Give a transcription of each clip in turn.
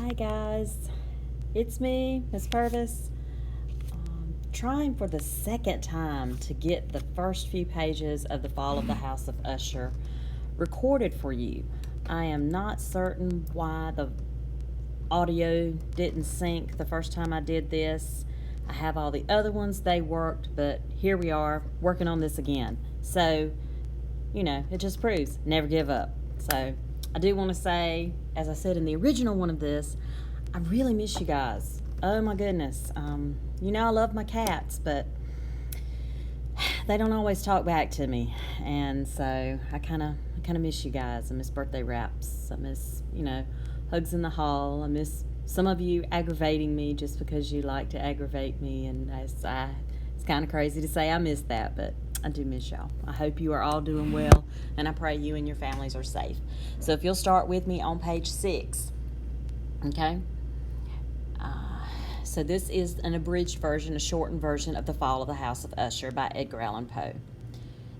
Hi guys, it's me, Miss Purvis. Trying for the second time to get the first few pages of The Fall of the House of Usher recorded for you. I am not certain why the audio didn't sync the first time I did this. I have all the other ones, they worked, but here we are working on this again. So, it just proves never give up. So, I do want to say, as I said in the original one of this, I really miss you guys. Oh my goodness. I love my cats, but they don't always talk back to me, and so I kind of miss you guys. I miss birthday raps. I miss hugs in the hall. I miss some of you aggravating me just because you like to aggravate me, and it's kind of crazy to say I miss that, but I do miss y'all. I hope you are all doing well, and I pray you and your families are safe. So if you'll start with me on page 6, okay? So this is an abridged version, a shortened version of The Fall of the House of Usher by Edgar Allan Poe.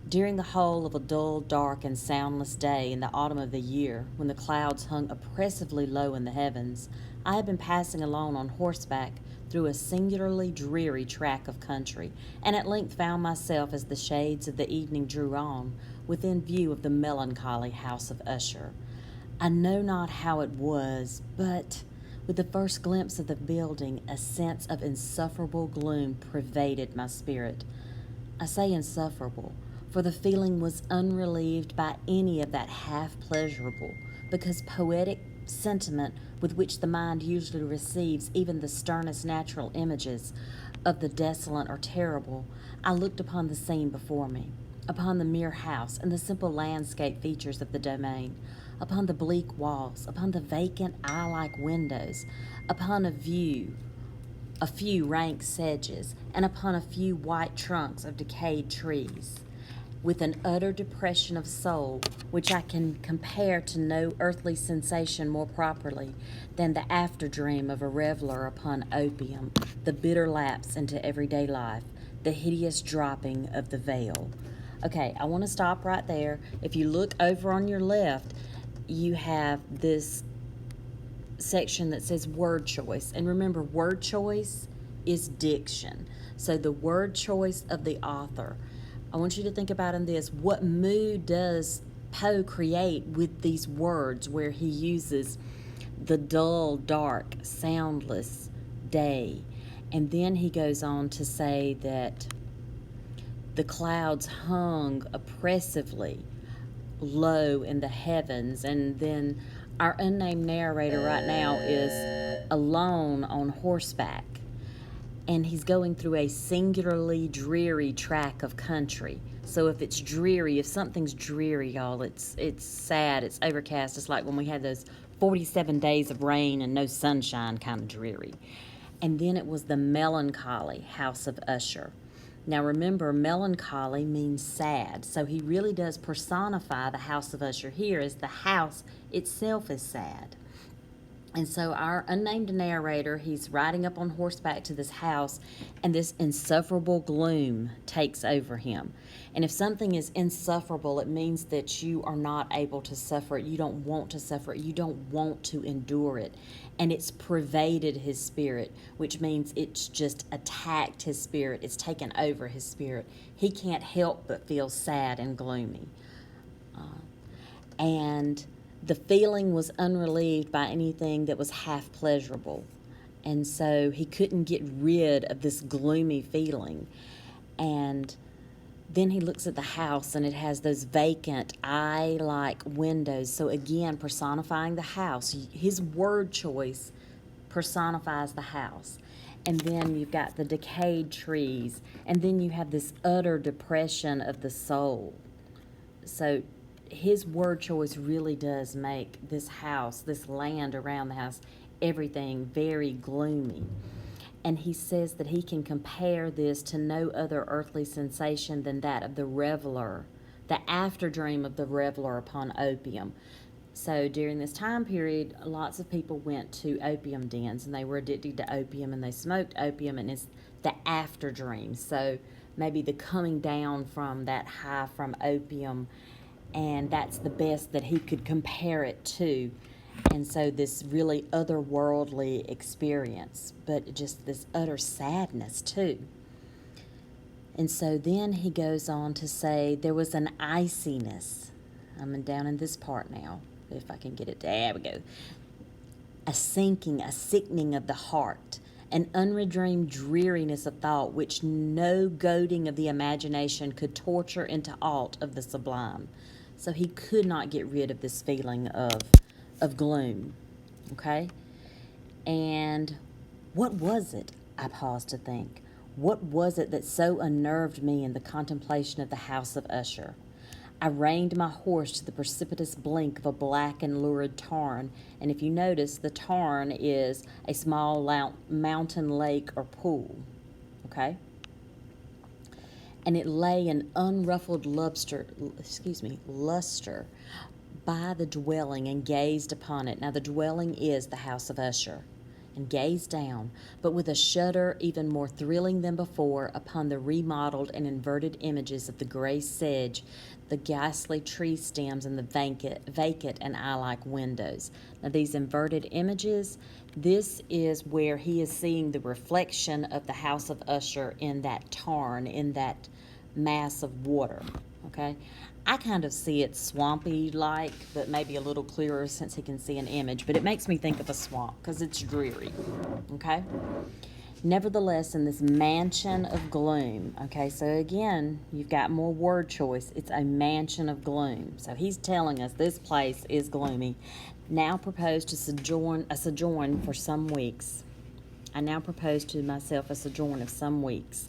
During the whole of a dull, dark, and soundless day in the autumn of the year, when the clouds hung oppressively low in the heavens, I had been passing alone on horseback through a singularly dreary tract of country, and at length found myself, as the shades of the evening drew on, within view of the melancholy house of Usher. I know not how it was, but with the first glimpse of the building, a sense of insufferable gloom pervaded my spirit. I say insufferable, for the feeling was unrelieved by any of that half pleasurable, because poetic sentiment with which the mind usually receives even the sternest natural images of the desolate or terrible. I looked upon the scene before me, upon the mere house and the simple landscape features of the domain, upon the bleak walls, upon the vacant eye-like windows, upon a few rank sedges, and upon a few white trunks of decayed trees, with an utter depression of soul which I can compare to no earthly sensation more properly than the after-dream of a reveler upon opium, the bitter lapse into everyday life, the hideous dropping of the veil. Okay, I want to stop right there. If you look over on your left, you have this section that says word choice. And remember, word choice is diction. So the word choice of the author. I want you to think about in this, what mood does Poe create with these words where he uses the dull, dark, soundless day. And then he goes on to say that the clouds hung oppressively low in the heavens, and then our unnamed narrator right now is alone on horseback, and he's going through a singularly dreary tract of country. So if something's dreary, y'all, it's sad, it's overcast. It's like when we had those 47 days of rain and no sunshine, kind of dreary. And then it was the melancholy house of Usher. Now remember, melancholy means sad, so he really does personify the house of Usher here as the house itself is sad. And so our unnamed narrator, he's riding up on horseback to this house, and this insufferable gloom takes over him. And if something is insufferable, it means that you are not able to suffer it. You don't want to suffer it. You don't want to endure it. And it's pervaded his spirit, which means it's just attacked his spirit. It's taken over his spirit. He can't help but feel sad and gloomy. And the feeling was unrelieved by anything that was half pleasurable. And so he couldn't get rid of this gloomy feeling. And then he looks at the house, and it has those vacant, eye-like windows. So again, personifying the house. His word choice personifies the house. And then you've got the decayed trees. And then you have this utter depression of the soul. So his word choice really does make this house, this land around the house, everything very gloomy. And he says that he can compare this to no other earthly sensation than that of the reveler, the after-dream of the reveler upon opium. So during this time period, lots of people went to opium dens, and they were addicted to opium, and they smoked opium, and it's the after-dream. So maybe the coming down from that high from opium, and that's the best that he could compare it to. And so this really otherworldly experience, but just this utter sadness too. And so then he goes on to say there was an iciness. I'm down in this part now, if I can get it. There we go. A sinking, a sickening of the heart, an unredeemed dreariness of thought which no goading of the imagination could torture into aught of the sublime. So he could not get rid of this feeling of gloom, okay? And what was it? I paused to think. What was it that so unnerved me in the contemplation of the house of Usher? I reined my horse to the precipitous blink of a black and lurid tarn, and if you notice, the tarn is a small mountain lake or pool, okay? And it lay in unruffled luster by the dwelling and gazed upon it. Now the dwelling is the house of Usher. And gazed down, but with a shudder even more thrilling than before, upon the remodeled and inverted images of the gray sedge, the ghastly tree stems, and the vacant and eye-like windows. Now these inverted images, this is where he is seeing the reflection of the house of Usher in that tarn, in that mass of water, okay? I kind of see it swampy-like, but maybe a little clearer since he can see an image. But it makes me think of a swamp because it's dreary, okay? Nevertheless, in this mansion of gloom, okay, so again, you've got more word choice. It's a mansion of gloom. So he's telling us this place is gloomy. Now propose to sojourn for some weeks. I now propose to myself a sojourn of some weeks.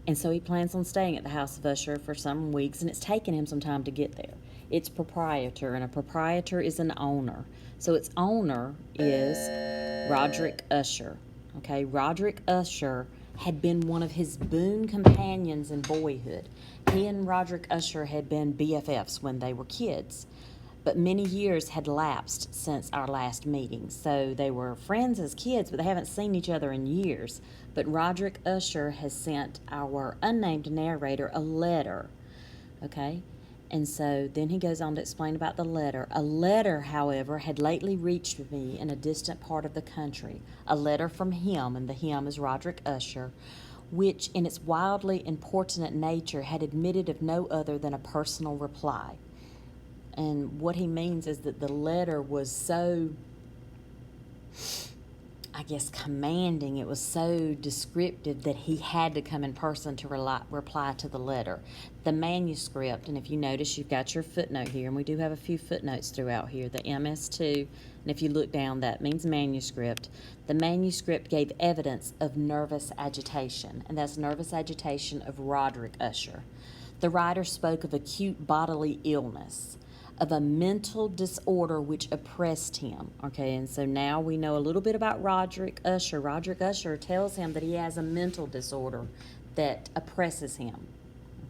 And so he plans on staying at the house of Usher for some weeks, and it's taken him some time to get there. It's proprietor, and a proprietor is an owner. So its owner is Roderick Usher. Okay, Roderick Usher had been one of his boon companions in boyhood. He and Roderick Usher had been BFFs when they were kids. But many years had lapsed since our last meeting, so they were friends as kids, but they haven't seen each other in years. But Roderick Usher has sent our unnamed narrator a letter, okay? And so then he goes on to explain about the letter. A letter, however, had lately reached me in a distant part of the country. A letter from him, and the him is Roderick Usher, which in its wildly importunate nature had admitted of no other than a personal reply. And what he means is that the letter was so, I guess, commanding. It was so descriptive that he had to come in person to reply to the letter. The manuscript, and if you notice, you've got your footnote here, and we do have a few footnotes throughout here. The MS2, and if you look down, that means manuscript. The manuscript gave evidence of nervous agitation, and that's nervous agitation of Roderick Usher. The writer spoke of acute bodily illness, of a mental disorder which oppressed him. Okay, and so now we know a little bit about Roderick Usher. Roderick Usher tells him that he has a mental disorder that oppresses him,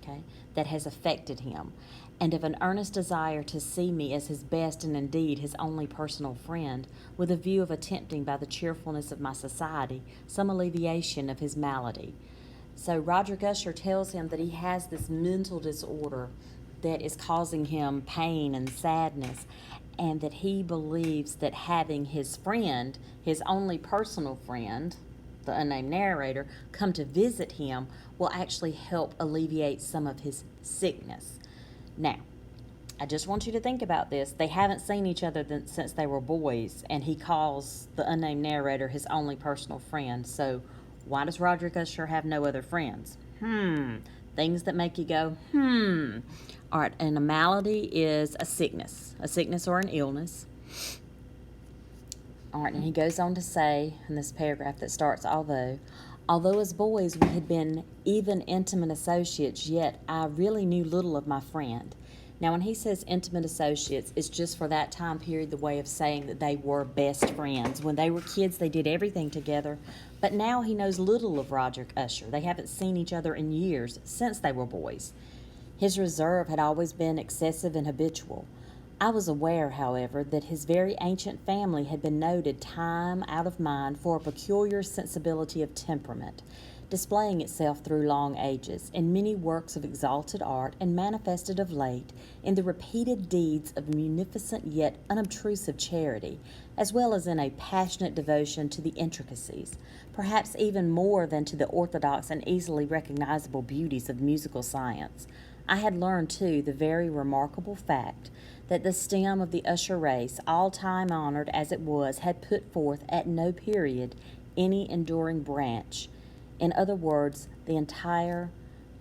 okay, that has affected him, and of an earnest desire to see me as his best and indeed his only personal friend, with a view of attempting by the cheerfulness of my society some alleviation of his malady. So Roderick Usher tells him that he has this mental disorder that is causing him pain and sadness, and that he believes that having his friend, his only personal friend, the unnamed narrator, come to visit him will actually help alleviate some of his sickness. Now, I just want you to think about this. They haven't seen each other since they were boys, and he calls the unnamed narrator his only personal friend. So why does Roderick Usher have no other friends? Things that make you go, All right, and a malady is a sickness or an illness. All right, and he goes on to say in this paragraph that starts, although as boys we had been even intimate associates, yet I really knew little of my friend. Now, when he says intimate associates, it's just for that time period the way of saying that they were best friends. When they were kids, they did everything together, but now he knows little of Roderick Usher. They haven't seen each other in years, since they were boys. His reserve had always been excessive and habitual. I was aware, however, that his very ancient family had been noted time out of mind for a peculiar sensibility of temperament. displaying itself through long ages in many works of exalted art and manifested of late in the repeated deeds of munificent yet unobtrusive charity, as well as in a passionate devotion to the intricacies, perhaps even more than to the orthodox and easily recognizable beauties of musical science. I had learned, too, the very remarkable fact that the stem of the Usher race, all time honored as it was, had put forth at no period any enduring branch. In other words, the entire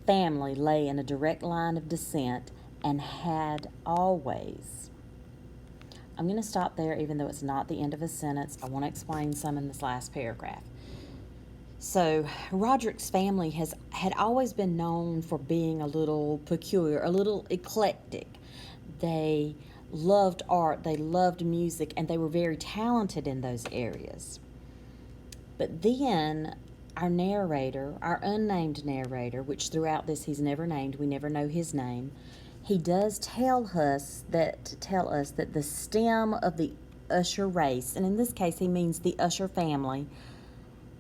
family lay in a direct line of descent and had always. I'm going to stop there, even though it's not the end of a sentence. I want to explain some in this last paragraph. So, Roderick's family had always been known for being a little peculiar, a little eclectic. They loved art, they loved music, and they were very talented in those areas. But then our narrator, our unnamed narrator, which throughout this he's never named, we never know his name, he does tell us that the stem of the Usher race, and in this case he means the Usher family,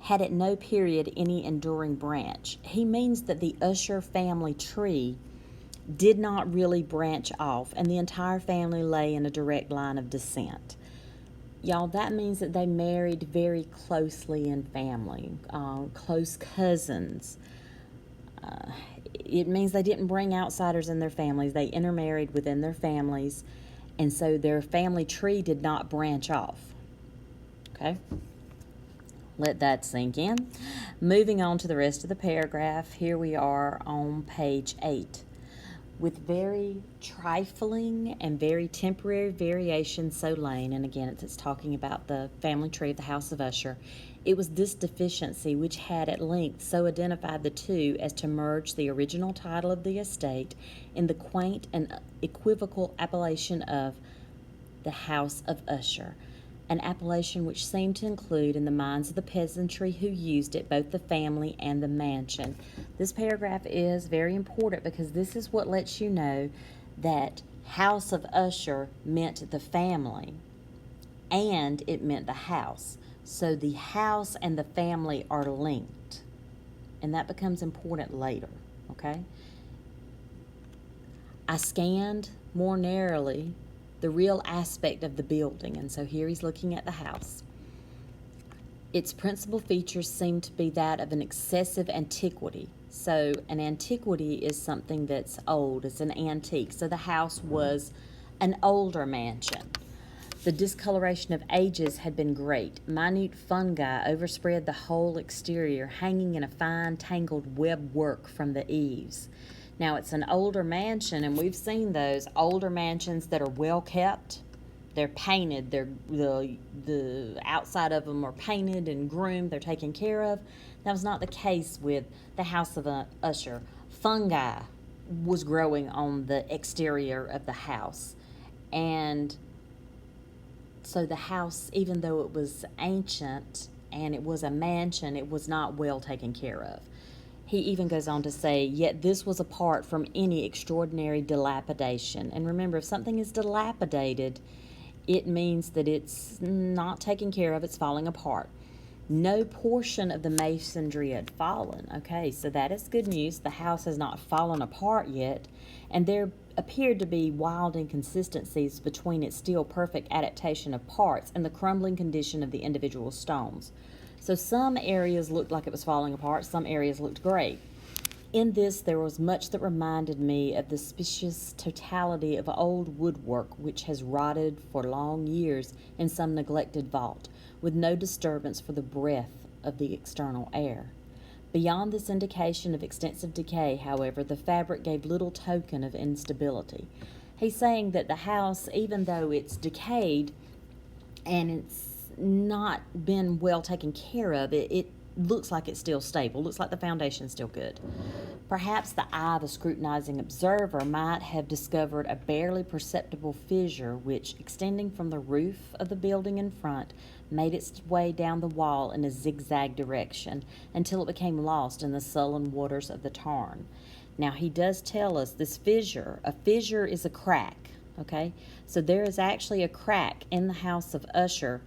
had at no period any enduring branch. He means that the Usher family tree did not really branch off, and the entire family lay in a direct line of descent. Y'all, that means that they married very closely in family, close cousins. It means they didn't bring outsiders in their families. They intermarried within their families, and so their family tree did not branch off. Okay? Let that sink in. Moving on to the rest of the paragraph, here we are on page 8. With very trifling and very temporary variations so lain, and again it's talking about the family tree of the House of Usher, it was this deficiency which had at length so identified the two as to merge the original title of the estate in the quaint and equivocal appellation of the House of Usher, an appellation which seemed to include in the minds of the peasantry who used it both the family and the mansion. This paragraph is very important because this is what lets you know that House of Usher meant the family and it meant the house. So the house and the family are linked, and that becomes important later, okay? I scanned more narrowly the real aspect of the building, and so here he's looking at the house. Its principal features seem to be that of an excessive antiquity. So an antiquity is something that's old, it's an antique. So the house was an older mansion. The discoloration of ages had been great. Minute fungi overspread the whole exterior, hanging in a fine tangled web work from the eaves. Now, it's an older mansion, and we've seen those older mansions that are well kept. They're painted. The outside of them are painted and groomed. They're taken care of. That was not the case with the House of Usher. Fungi was growing on the exterior of the house. And so the house, even though it was ancient and it was a mansion, it was not well taken care of. He even goes on to say, yet this was apart from any extraordinary dilapidation. And remember, if something is dilapidated, it means that it's not taken care of, it's falling apart. No portion of the masonry had fallen. Okay, so that is good news. The house has not fallen apart yet, and there appeared to be wild inconsistencies between its still perfect adaptation of parts and the crumbling condition of the individual stones. So some areas looked like it was falling apart, some areas looked great. In this, there was much that reminded me of the specious totality of old woodwork which has rotted for long years in some neglected vault, with no disturbance for the breath of the external air. Beyond this indication of extensive decay, however, the fabric gave little token of instability. He's saying that the house, even though it's decayed and it's not been well taken care of, it looks like it's still stable, looks like the foundation's still good. Perhaps the eye of a scrutinizing observer might have discovered a barely perceptible fissure which, extending from the roof of the building in front, made its way down the wall in a zigzag direction until it became lost in the sullen waters of the tarn. Now, he does tell us this fissure, a fissure is a crack, okay? So there is actually a crack in the House of Usher,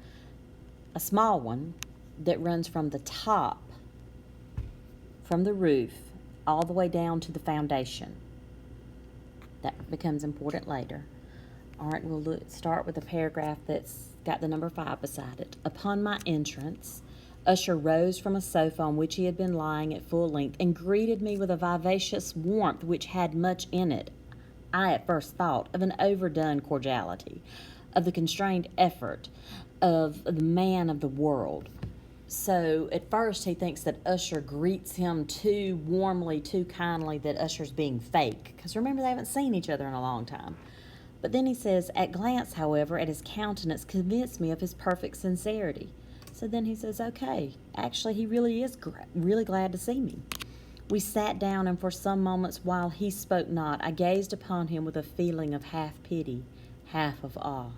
a small one, that runs from the top from the roof all the way down to the foundation. That becomes important later. All right, we'll start with a paragraph that's got the number 5 beside it. Upon my entrance, Usher rose from a sofa on which he had been lying at full length and greeted me with a vivacious warmth which had much in it, I at first thought, of an overdone cordiality, of the constrained effort of the man of the world. So at first he thinks that Usher greets him too warmly, too kindly, that Usher's being fake. Because remember, they haven't seen each other in a long time. But then he says, at glance, however, at his countenance convinced me of his perfect sincerity. So then he says, okay, actually he really is really glad to see me. We sat down, and for some moments while he spoke not, I gazed upon him with a feeling of half pity, half of awe.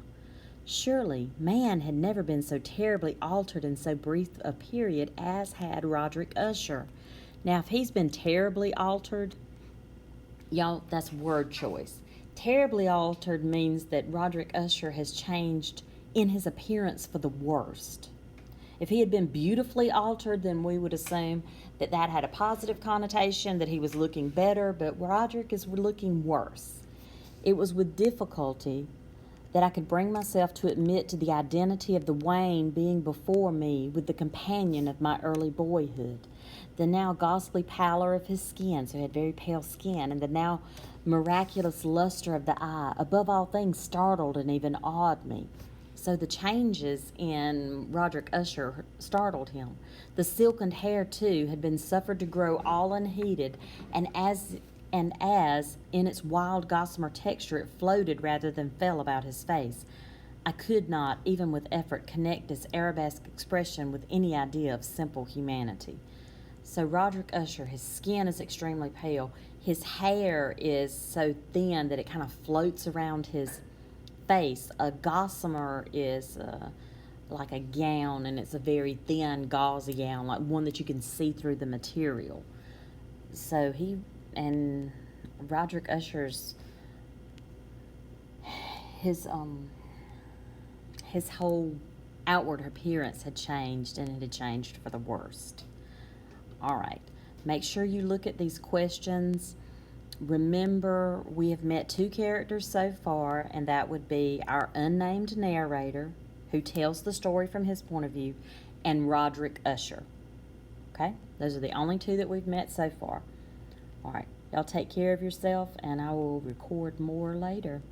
Surely man had never been so terribly altered in so brief a period as had Roderick Usher. Now, if he's been terribly altered, y'all, that's word choice. Terribly altered means that Roderick Usher has changed in his appearance for the worst. If he had been beautifully altered, then we would assume that that had a positive connotation, that he was looking better, but Roderick is looking worse. It was with difficulty that I could bring myself to admit to the identity of the Wayne being before me with the companion of my early boyhood. The now ghastly pallor of his skin, so he had very pale skin, and the now miraculous luster of the eye, above all things, startled and even awed me. So the changes in Roderick Usher startled him. The silkened hair, too, had been suffered to grow all unheeded, and as in its wild gossamer texture it floated rather than fell about his face. I could not, even with effort, connect this arabesque expression with any idea of simple humanity. So Roderick Usher, his skin is extremely pale. His hair is so thin that it kind of floats around his face. A gossamer is like a gown, and it's a very thin, gauzy gown, like one that you can see through the material. So Roderick Usher's his whole outward appearance had changed, and it had changed for the worst. All right, make sure you look at these questions. Remember, we have met 2 characters so far, and that would be our unnamed narrator, who tells the story from his point of view, and Roderick Usher. Okay? Those are the only 2 that we've met so far. All right, y'all take care of yourself, and I will record more later.